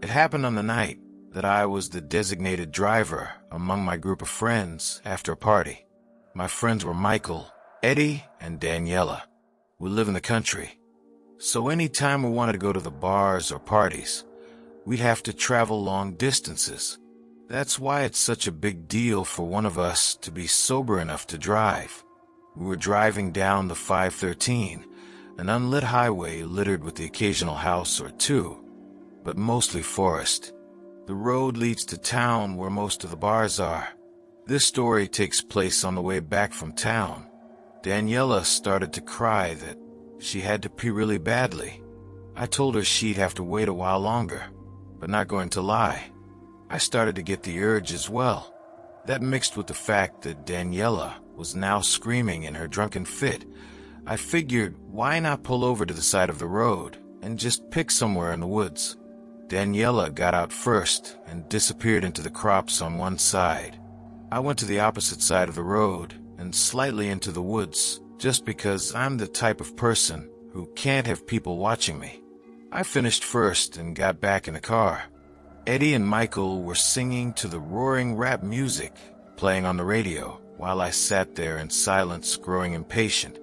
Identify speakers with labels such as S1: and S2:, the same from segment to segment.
S1: It happened on the night that I was the designated driver among my group of friends after a party. My friends were Michael, Eddie, and Daniela. We live in the country, so anytime we wanted to go to the bars or parties, we'd have to travel long distances. That's why it's such a big deal for one of us to be sober enough to drive. We were driving down the 513, an unlit highway littered with the occasional house or two, but mostly forest. The road leads to town where most of the bars are. This story takes place on the way back from town. Daniela started to cry that she had to pee really badly. I told her she'd have to wait a while longer, but not going to lie, I started to get the urge as well. That mixed with the fact that Daniela was now screaming in her drunken fit, I figured why not pull over to the side of the road and just pick somewhere in the woods. Daniela got out first and disappeared into the crops on one side. I went to the opposite side of the road and slightly into the woods just because I'm the type of person who can't have people watching me. I finished first and got back in the car. Eddie and Michael were singing to the roaring rap music playing on the radio while I sat there in silence, growing impatient.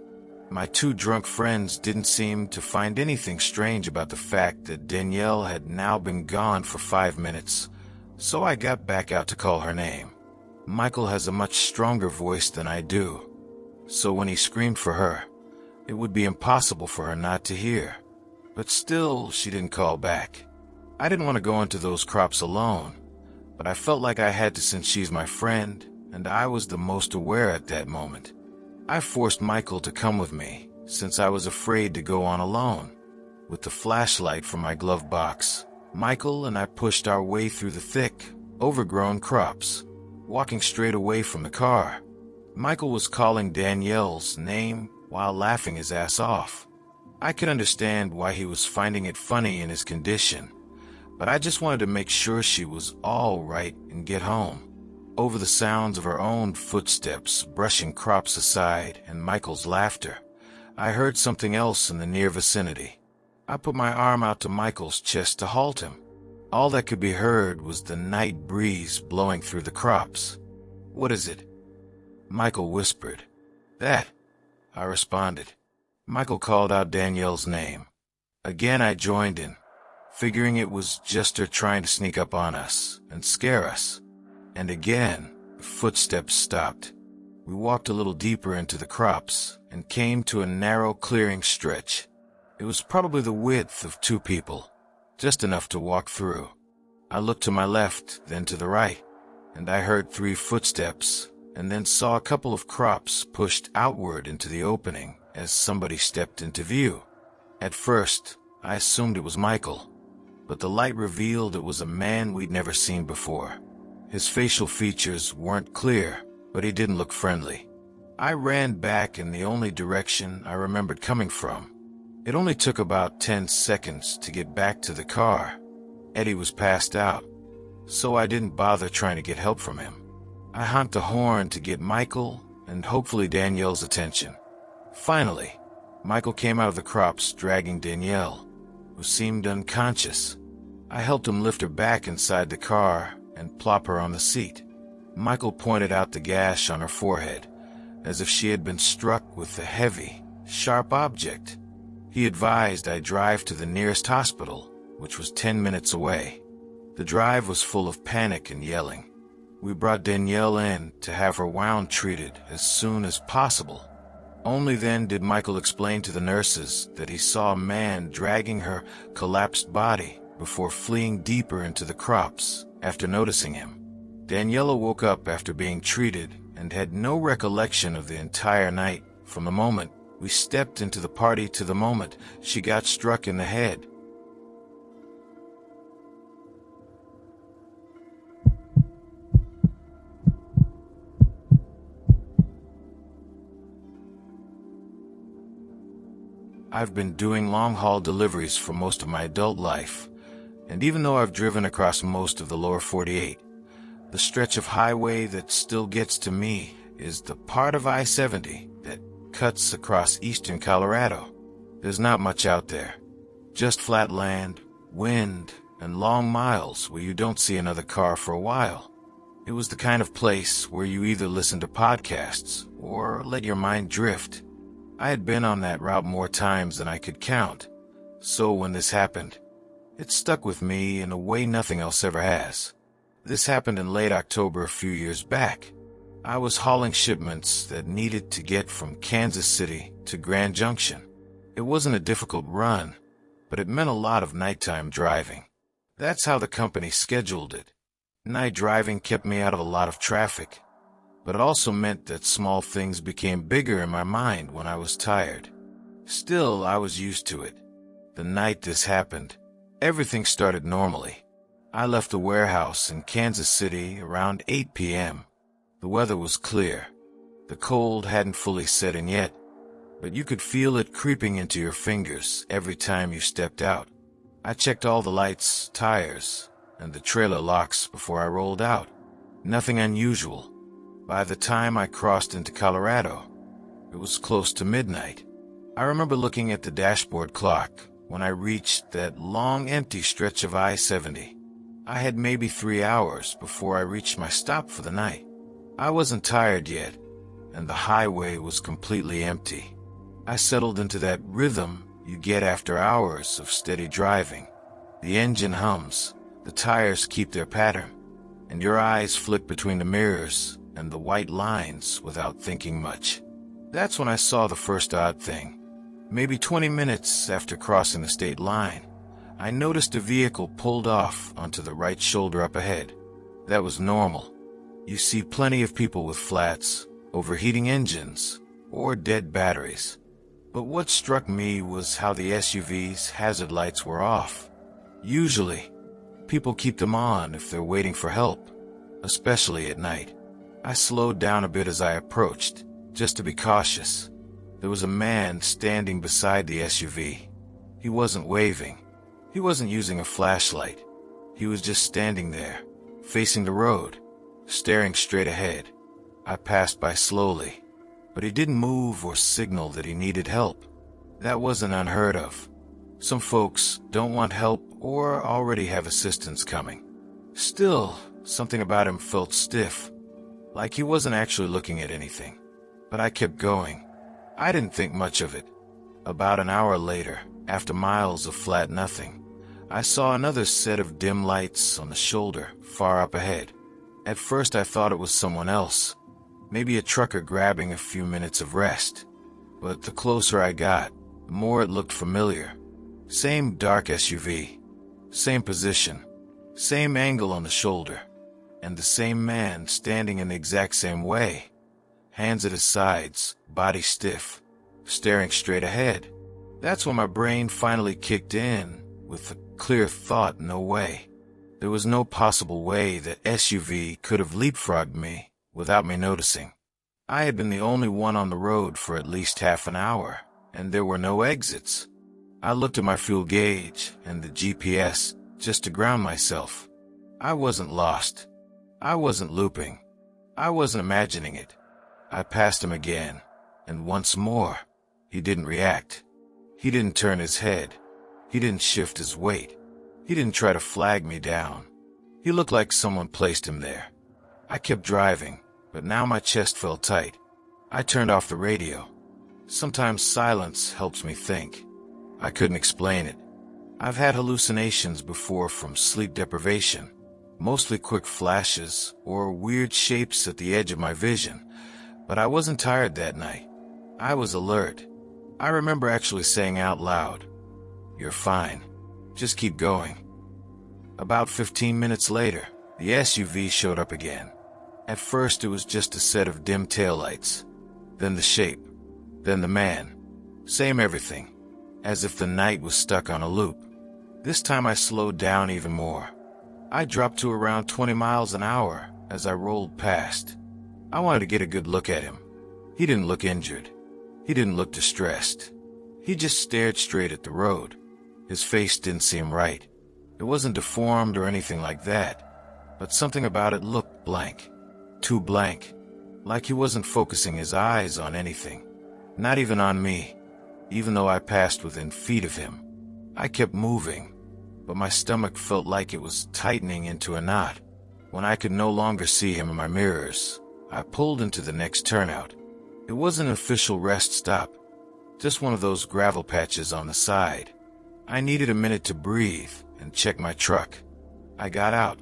S1: My two drunk friends didn't seem to find anything strange about the fact that Danielle had now been gone for 5 minutes, so I got back out to call her name. Michael has a much stronger voice than I do, so when he screamed for her, it would be impossible for her not to hear. But still, she didn't call back. I didn't want to go into those crops alone, but I felt like I had to since she's my friend, and I was the most aware at that moment. I forced Michael to come with me, since I was afraid to go on alone. With the flashlight from my glove box, Michael and I pushed our way through the thick, overgrown crops, walking straight away from the car. Michael was calling Danielle's name while laughing his ass off. I could understand why he was finding it funny in his condition, but I just wanted to make sure she was all right and get home. Over the sounds of her own footsteps brushing crops aside and Michael's laughter, I heard something else in the near vicinity. I put my arm out to Michael's chest to halt him. All that could be heard was the night breeze blowing through the crops. "What is it?" Michael whispered. "That," I responded. Michael called out Danielle's name. Again I joined in, figuring it was just her trying to sneak up on us and scare us. And again, the footsteps stopped. We walked a little deeper into the crops and came to a narrow clearing stretch. It was probably the width of 2 people, just enough to walk through. I looked to my left, then to the right, and I heard 3 footsteps, and then saw a couple of crops pushed outward into the opening as somebody stepped into view. At first, I assumed it was Michael, but the light revealed it was a man we'd never seen before. His facial features weren't clear, but he didn't look friendly. I ran back in the only direction I remembered coming from. It only took about 10 seconds to get back to the car. Eddie was passed out, so I didn't bother trying to get help from him. I honked a horn to get Michael and hopefully Danielle's attention. Finally, Michael came out of the crops dragging Danielle, who seemed unconscious. I helped him lift her back inside the car and plop her on the seat. Michael pointed out the gash on her forehead, as if she had been struck with a heavy, sharp object. He advised I drive to the nearest hospital, which was 10 minutes away. The drive was full of panic and yelling. We brought Danielle in to have her wound treated as soon as possible. Only then did Michael explain to the nurses that he saw a man dragging her collapsed body before fleeing deeper into the crops after noticing him. Daniela woke up after being treated and had no recollection of the entire night from the moment we stepped into the party to the moment she got struck in the head. I've been doing long-haul deliveries for most of my adult life, and even though I've driven across most of the lower 48, the stretch of highway that still gets to me is the part of I-70 that cuts across eastern Colorado. There's not much out there, just flat land, wind, and long miles where you don't see another car for a while. It was the kind of place where you either listen to podcasts or let your mind drift. I had been on that route more times than I could count, so when this happened, it stuck with me in a way nothing else ever has. This happened in late October a few years back. I was hauling shipments that needed to get from Kansas City to Grand Junction. It wasn't a difficult run, but it meant a lot of nighttime driving. That's how the company scheduled it. Night driving kept me out of a lot of traffic, but it also meant that small things became bigger in my mind when I was tired. Still, I was used to it. The night this happened, everything started normally. I left the warehouse in Kansas City around 8 p.m. The weather was clear. The cold hadn't fully set in yet, but you could feel it creeping into your fingers every time you stepped out. I checked all the lights, tires, and the trailer locks before I rolled out. Nothing unusual. By the time I crossed into Colorado, it was close to midnight. I remember looking at the dashboard clock when I reached that long empty stretch of I-70. I had maybe 3 hours before I reached my stop for the night. I wasn't tired yet, and the highway was completely empty. I settled into that rhythm you get after hours of steady driving. The engine hums, the tires keep their pattern, and your eyes flick between the mirrors and the white lines without thinking much. That's when I saw the first odd thing. Maybe 20 minutes after crossing the state line, I noticed a vehicle pulled off onto the right shoulder up ahead. That was normal. You see plenty of people with flats, overheating engines, or dead batteries. But what struck me was how the SUV's hazard lights were off. Usually, people keep them on if they're waiting for help, especially at night. I slowed down a bit as I approached, just to be cautious. There was a man standing beside the SUV. He wasn't waving. He wasn't using a flashlight. He was just standing there, facing the road, staring straight ahead. I passed by slowly, but he didn't move or signal that he needed help. That wasn't unheard of. Some folks don't want help or already have assistance coming. Still, something about him felt stiff, like he wasn't actually looking at anything. But I kept going. I didn't think much of it. About an hour later, after miles of flat nothing, I saw another set of dim lights on the shoulder, far up ahead. At first I thought it was someone else, maybe a trucker grabbing a few minutes of rest. But the closer I got, the more it looked familiar. Same dark SUV, same position, same angle on the shoulder, and the same man standing in the exact same way. Hands at his sides, body stiff, staring straight ahead. That's when my brain finally kicked in with the clear thought, no way. There was no possible way that SUV could have leapfrogged me without me noticing. I had been the only one on the road for at least half an hour, and there were no exits. I looked at my fuel gauge and the GPS just to ground myself. I wasn't lost. I wasn't looping. I wasn't imagining it. I passed him again, and once more. He didn't react. He didn't turn his head. He didn't shift his weight. He didn't try to flag me down. He looked like someone placed him there. I kept driving, but now my chest felt tight. I turned off the radio. Sometimes silence helps me think. I couldn't explain it. I've had hallucinations before from sleep deprivation, mostly quick flashes or weird shapes at the edge of my vision, but I wasn't tired that night. I was alert. I remember actually saying out loud, "You're fine. Just keep going." About 15 minutes later, the SUV showed up again. At first it was just a set of dim taillights, then the shape, then the man. Same everything, as if the night was stuck on a loop. This time I slowed down even more. I dropped to around 20 miles an hour as I rolled past. I wanted to get a good look at him. He didn't look injured. He didn't look distressed. He just stared straight at the road. His face didn't seem right. It wasn't deformed or anything like that, but something about it looked blank. Too blank. Like he wasn't focusing his eyes on anything. Not even on me. Even though I passed within feet of him, I kept moving. but my stomach felt like it was tightening into a knot. When I could no longer see him in my mirrors, I pulled into the next turnout. It wasn't an official rest stop, just one of those gravel patches on the side. I needed a minute to breathe and check my truck. I got out,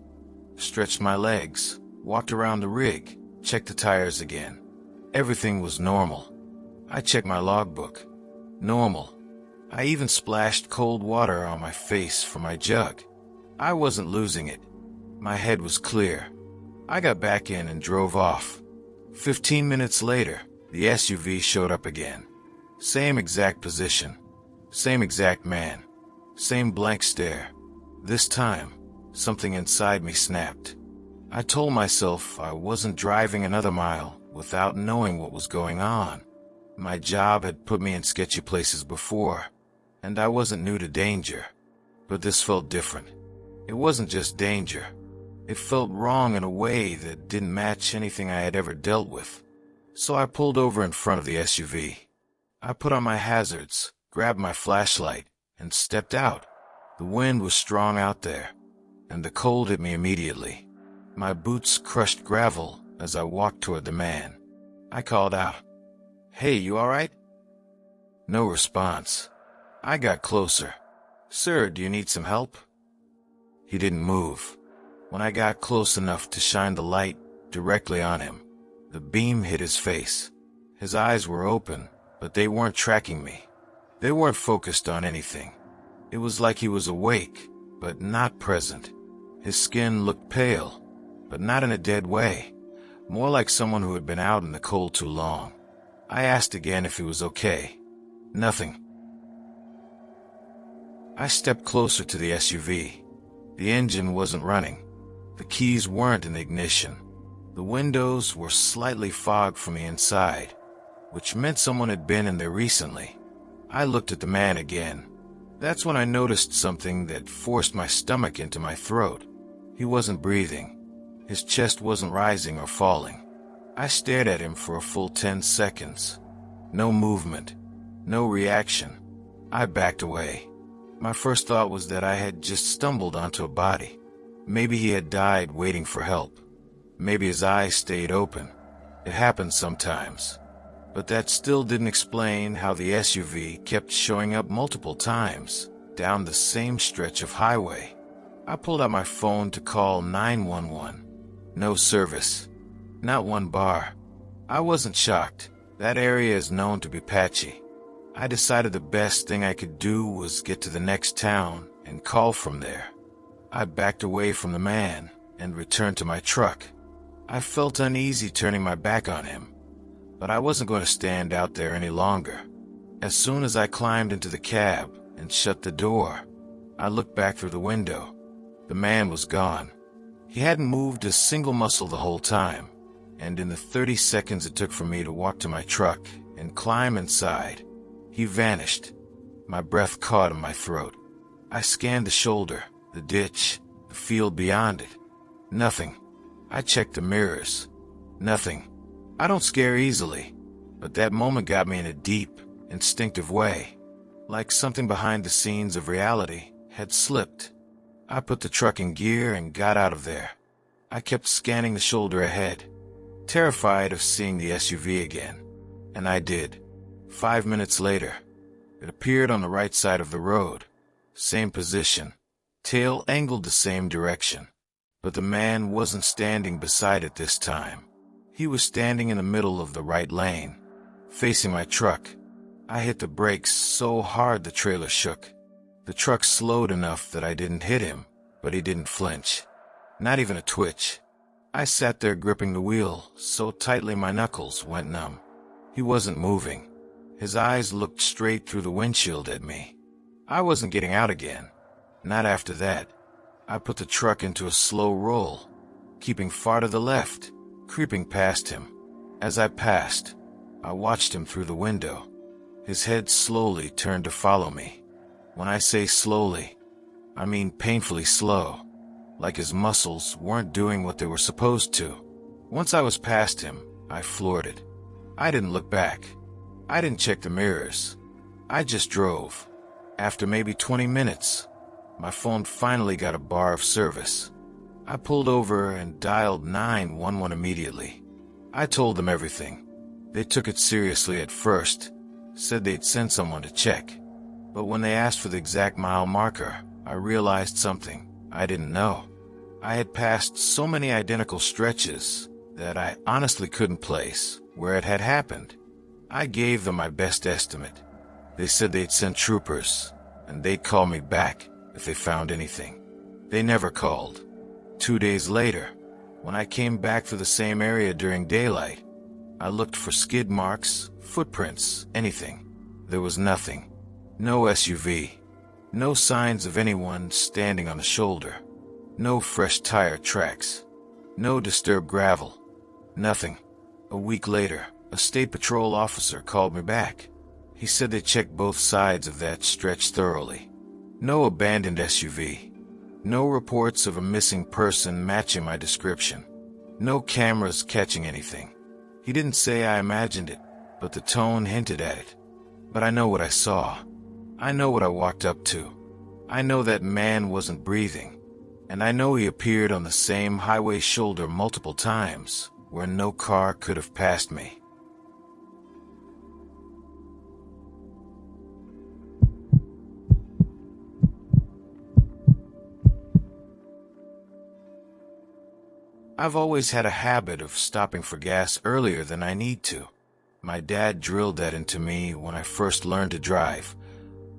S1: stretched my legs, walked around the rig, checked the tires again. Everything was normal. I checked my logbook. Normal. I even splashed cold water on my face from my jug. I wasn't losing it. My head was clear. I got back in and drove off. 15 minutes later, the SUV showed up again. Same exact position. Same exact man. Same blank stare. This time, something inside me snapped. I told myself I wasn't driving another mile without knowing what was going on. My job had put me in sketchy places before, and I wasn't new to danger. But this felt different. It wasn't just danger. It felt wrong in a way that didn't match anything I had ever dealt with. So I pulled over in front of the SUV. I put on my hazards, grabbed my flashlight, and stepped out. The wind was strong out there, and the cold hit me immediately. My boots crushed gravel as I walked toward the man. I called out, "Hey, you all right?" No response. I got closer. "Sir, do you need some help?" He didn't move. When I got close enough to shine the light directly on him, the beam hit his face. His eyes were open, but they weren't tracking me. They weren't focused on anything. It was like he was awake, but not present. His skin looked pale, but not in a dead way, more like someone who had been out in the cold too long. I asked again if he was okay. Nothing. I stepped closer to the SUV. The engine wasn't running. The keys weren't in the ignition. The windows were slightly fogged from the inside, which meant someone had been in there recently. I looked at the man again. That's when I noticed something that forced my stomach into my throat. He wasn't breathing. His chest wasn't rising or falling. I stared at him for a full 10 seconds. No movement. No reaction. I backed away. My first thought was that I had just stumbled onto a body. Maybe he had died waiting for help. Maybe his eyes stayed open. It happens sometimes. But that still didn't explain how the SUV kept showing up multiple times down the same stretch of highway. I pulled out my phone to call 911. No service. Not one bar. I wasn't shocked. That area is known to be patchy. I decided the best thing I could do was get to the next town and call from there. I backed away from the man and returned to my truck. I felt uneasy turning my back on him, but I wasn't going to stand out there any longer. As soon as I climbed into the cab and shut the door, I looked back through the window. The man was gone. He hadn't moved a single muscle the whole time, and in the 30 seconds it took for me to walk to my truck and climb inside, he vanished. My breath caught in my throat. I scanned the shoulder, the ditch, the field beyond it. Nothing. I checked the mirrors. Nothing. I don't scare easily, but that moment got me in a deep, instinctive way, like something behind the scenes of reality had slipped. I put the truck in gear and got out of there. I kept scanning the shoulder ahead, terrified of seeing the SUV again. And I did. 5 minutes later, it appeared on the right side of the road. Same position. Tail angled the same direction. But the man wasn't standing beside it this time. He was standing in the middle of the right lane, facing my truck. I hit the brakes so hard the trailer shook. The truck slowed enough that I didn't hit him, but he didn't flinch. Not even a twitch. I sat there gripping the wheel so tightly my knuckles went numb. He wasn't moving. His eyes looked straight through the windshield at me. I wasn't getting out again. Not after that. I put the truck into a slow roll, keeping far to the left, creeping past him. As I passed, I watched him through the window. His head slowly turned to follow me. When I say slowly, I mean painfully slow, like his muscles weren't doing what they were supposed to. Once I was past him, I floored it. I didn't look back. I didn't check the mirrors. I just drove. After maybe 20 minutes, My phone finally got a bar of service. I pulled over and dialed 911 immediately. I told them everything. They took it seriously at first, said they'd send someone to check. But when they asked for the exact mile marker, I realized something I didn't know. I had passed so many identical stretches that I honestly couldn't place where it had happened. I gave them my best estimate. They said they'd send troopers, and they'd call me back if they found anything. They never called. 2 days later, when I came back through the same area during daylight, I looked for skid marks, footprints, anything. There was nothing. No SUV. No signs of anyone standing on the shoulder. No fresh tire tracks. No disturbed gravel. Nothing. A week later, a state patrol officer called me back. He said they checked both sides of that stretch thoroughly. No abandoned SUV. No reports of a missing person matching my description. No cameras catching anything. He didn't say I imagined it, but the tone hinted at it. But I know what I saw. I know what I walked up to. I know that man wasn't breathing. And I know he appeared on the same highway shoulder multiple times, where no car could have passed me. I've always had a habit of stopping for gas earlier than I need to. My dad drilled that into me when I first learned to drive.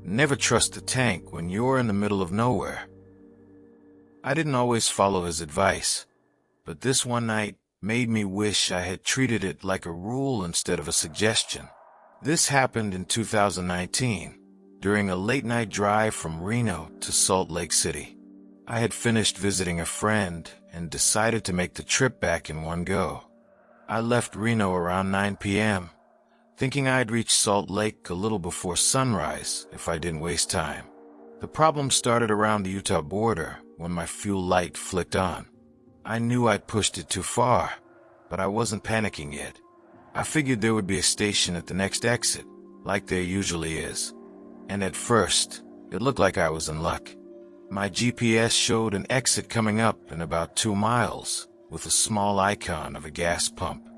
S1: Never trust the tank when you're in the middle of nowhere. I didn't always follow his advice, but this one night made me wish I had treated it like a rule instead of a suggestion. This happened in 2019, during a late-night drive from Reno to Salt Lake City. I had finished visiting a friend and decided to make the trip back in one go. I left Reno around 9 p.m., thinking I'd reach Salt Lake a little before sunrise if I didn't waste time. The problem started around the Utah border when my fuel light flicked on. I knew I'd pushed it too far, but I wasn't panicking yet. I figured there would be a station at the next exit, like there usually is. And at first, it looked like I was in luck. My GPS showed an exit coming up in about 2 miles, with a small icon of a gas pump.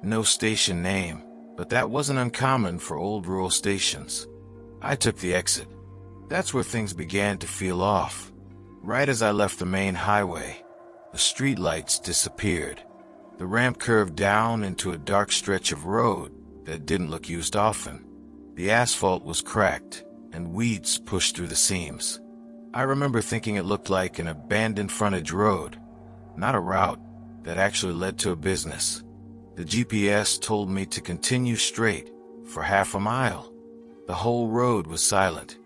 S1: No station name, but that wasn't uncommon for old rural stations. I took the exit. That's where things began to feel off. Right as I left the main highway, the streetlights disappeared. The ramp curved down into a dark stretch of road that didn't look used often. The asphalt was cracked, and weeds pushed through the seams. I remember thinking it looked like an abandoned frontage road, not a route that actually led to a business. The GPS told me to continue straight for half a mile. The whole road was silent.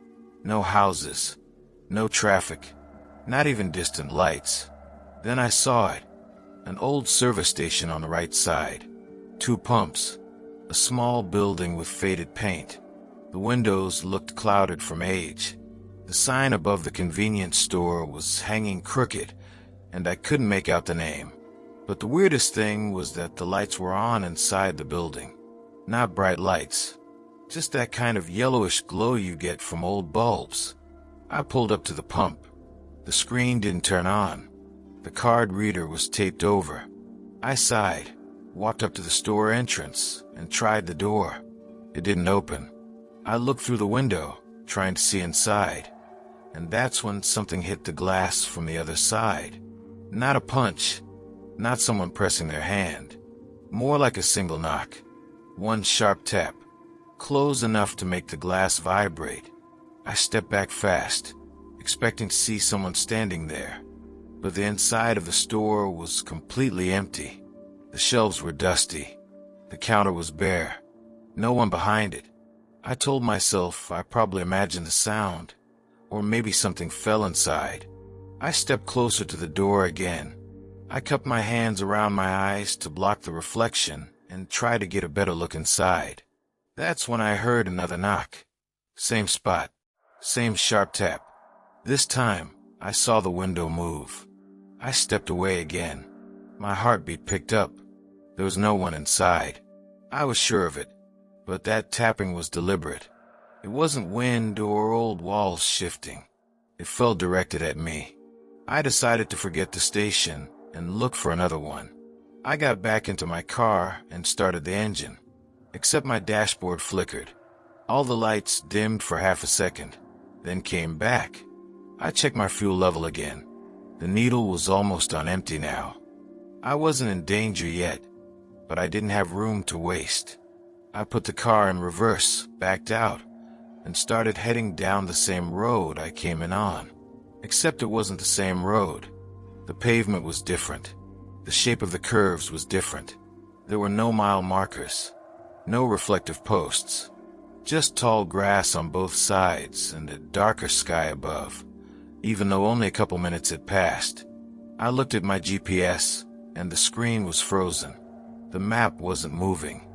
S1: No houses, no traffic, not even distant lights. Then I saw it, an old service station on the right side. 2 pumps, a small building with faded paint. The windows looked clouded from age. The sign above the convenience store was hanging crooked, and I couldn't make out the name. But the weirdest thing was that the lights were on inside the building. Not bright lights, just that kind of yellowish glow you get from old bulbs. I pulled up to the pump. The screen didn't turn on. The card reader was taped over. I sighed, walked up to the store entrance, and tried the door. It didn't open. I looked through the window, trying to see inside. And that's when something hit the glass from the other side. Not a punch, not someone pressing their hand. More like a single knock. One sharp tap, close enough to make the glass vibrate. I stepped back fast, expecting to see someone standing there. But the inside of the store was completely empty. The shelves were dusty. The counter was bare. No one behind it. I told myself I probably imagined the sound. Or maybe something fell inside. I stepped closer to the door again. I cupped my hands around my eyes to block the reflection and try to get a better look inside. That's when I heard another knock. Same spot, same sharp tap. This time, I saw the window move. I stepped away again. My heartbeat picked up. There was no one inside. I was sure of it, but that tapping was deliberate. It wasn't wind or old walls shifting. It felt directed at me. I decided to forget the station and look for another one. I got back into my car and started the engine, except my dashboard flickered. All the lights dimmed for half a second, then came back. I checked my fuel level again. The needle was almost on empty now. I wasn't in danger yet, but I didn't have room to waste. I put the car in reverse, backed out, and started heading down the same road I came in on. Except it wasn't the same road. The pavement was different. The shape of the curves was different. There were no mile markers, no reflective posts, just tall grass on both sides and a darker sky above, even though only a couple minutes had passed. I looked at my GPS, and the screen was frozen. The map wasn't moving.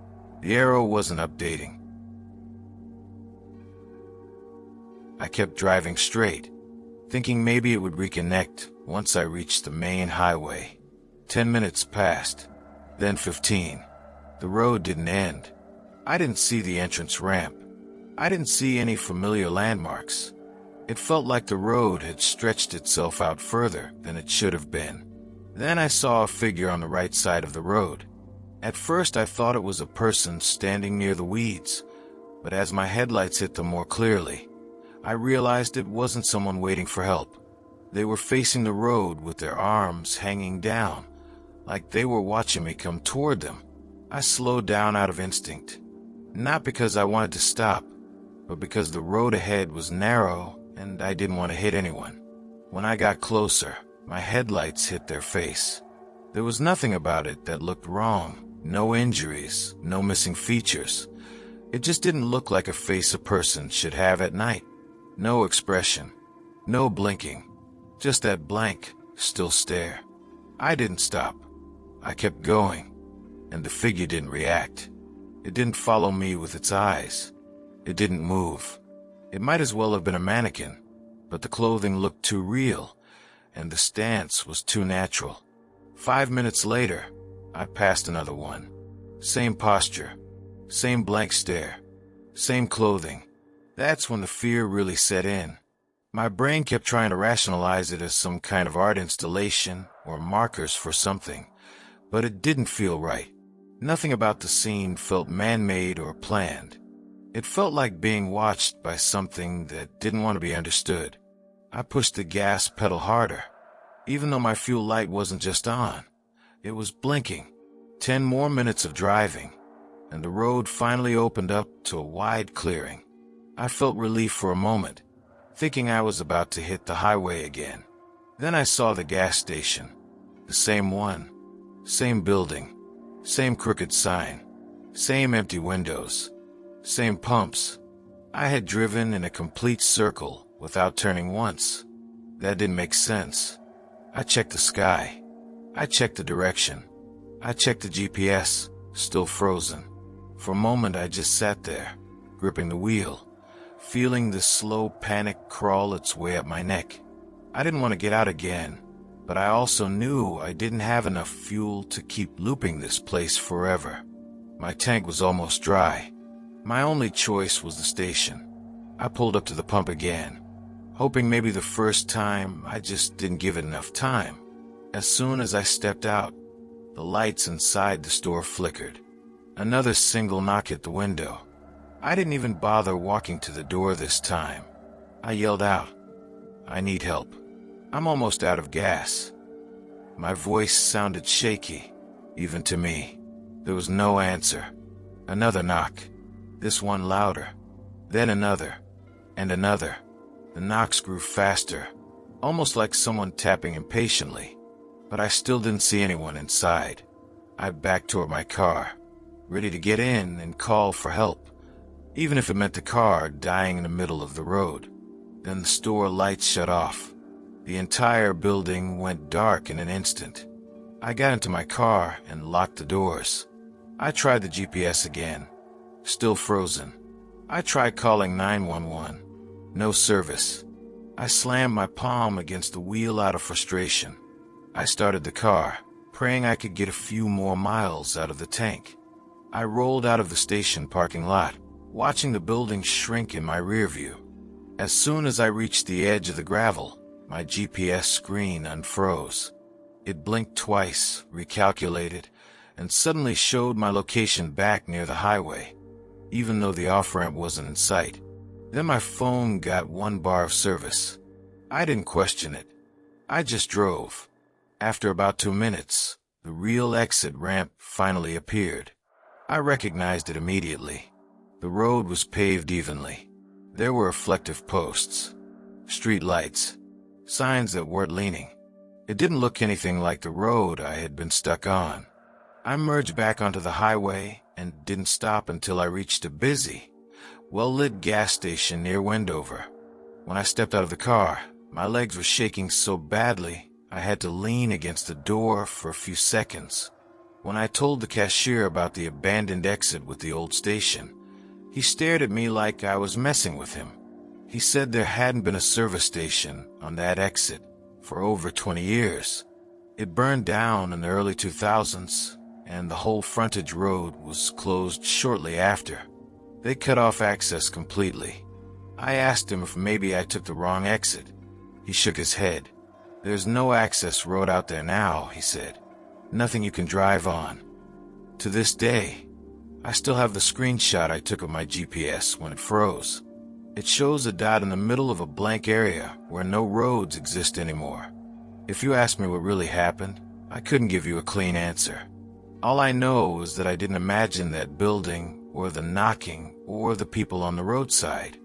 S1: The arrow wasn't updating. I kept driving straight, thinking maybe it would reconnect once I reached the main highway. 10 minutes passed, then 15. The road didn't end. I didn't see the entrance ramp. I didn't see any familiar landmarks. It felt like the road had stretched itself out further than it should have been. Then I saw a figure on the right side of the road. At first I thought it was a person standing near the weeds, but as my headlights hit them more clearly, I realized it wasn't someone waiting for help. They were facing the road with their arms hanging down, like they were watching me come toward them. I slowed down out of instinct, not because I wanted to stop, but because the road ahead was narrow and I didn't want to hit anyone. When I got closer, my headlights hit their face. There was nothing about it that looked wrong. No injuries, no missing features. It just didn't look like a face a person should have at night. No expression, no blinking, just that blank, still stare. I didn't stop. I kept going, and the figure didn't react. It didn't follow me with its eyes. It didn't move. It might as well have been a mannequin, but the clothing looked too real, and the stance was too natural. 5 minutes later, I passed another one. Same posture, same blank stare, same clothing. That's when the fear really set in. My brain kept trying to rationalize it as some kind of art installation or markers for something, but it didn't feel right. Nothing about the scene felt man-made or planned. It felt like being watched by something that didn't want to be understood. I pushed the gas pedal harder, even though my fuel light wasn't just on. It was blinking. 10 more minutes of driving, and the road finally opened up to a wide clearing. I felt relief for a moment, thinking I was about to hit the highway again. Then I saw the gas station. The same one. Same building. Same crooked sign. Same empty windows. Same pumps. I had driven in a complete circle without turning once. That didn't make sense. I checked the sky. I checked the direction. I checked the GPS, still frozen. For a moment I just sat there, gripping the wheel, feeling the slow panic crawl its way up my neck. I didn't want to get out again, but I also knew I didn't have enough fuel to keep looping this place forever. My tank was almost dry. My only choice was the station. I pulled up to the pump again, hoping maybe the first time I just didn't give it enough time. As soon as I stepped out, the lights inside the store flickered. Another single knock hit the window. I didn't even bother walking to the door this time. I yelled out, "I need help. I'm almost out of gas." My voice sounded shaky, even to me. There was no answer. Another knock. This one louder. Then another. And another. The knocks grew faster, almost like someone tapping impatiently. But I still didn't see anyone inside. I backed toward my car, ready to get in and call for help, even if it meant the car dying in the middle of the road. Then the store lights shut off. The entire building went dark in an instant. I got into my car and locked the doors. I tried the GPS again. Still frozen. I tried calling 911. No service. I slammed my palm against the wheel out of frustration. I started the car, praying I could get a few more miles out of the tank. I rolled out of the station parking lot, watching the building shrink in my rear view. As soon as I reached the edge of the gravel, my GPS screen unfroze. It blinked twice, recalculated, and suddenly showed my location back near the highway, even though the off-ramp wasn't in sight. Then my phone got 1 bar of service. I didn't question it. I just drove. After about 2 minutes, the real exit ramp finally appeared. I recognized it immediately. The road was paved evenly. There were reflective posts, street lights, signs that weren't leaning. It didn't look anything like the road I had been stuck on. I merged back onto the highway and didn't stop until I reached a busy, well-lit gas station near Wendover. When I stepped out of the car, my legs were shaking so badly I had to lean against the door for a few seconds. When I told the cashier about the abandoned exit with the old station, he stared at me like I was messing with him. He said there hadn't been a service station on that exit for over 20 years. It burned down in the early 2000s, and the whole frontage road was closed shortly after. They cut off access completely. I asked him if maybe I took the wrong exit. He shook his head. "There's no access road out there now," he said. "Nothing you can drive on." To this day, I still have the screenshot I took of my GPS when it froze. It shows a dot in the middle of a blank area where no roads exist anymore. If you ask me what really happened, I couldn't give you a clean answer. All I know is that I didn't imagine that building, or the knocking, or the people on the roadside.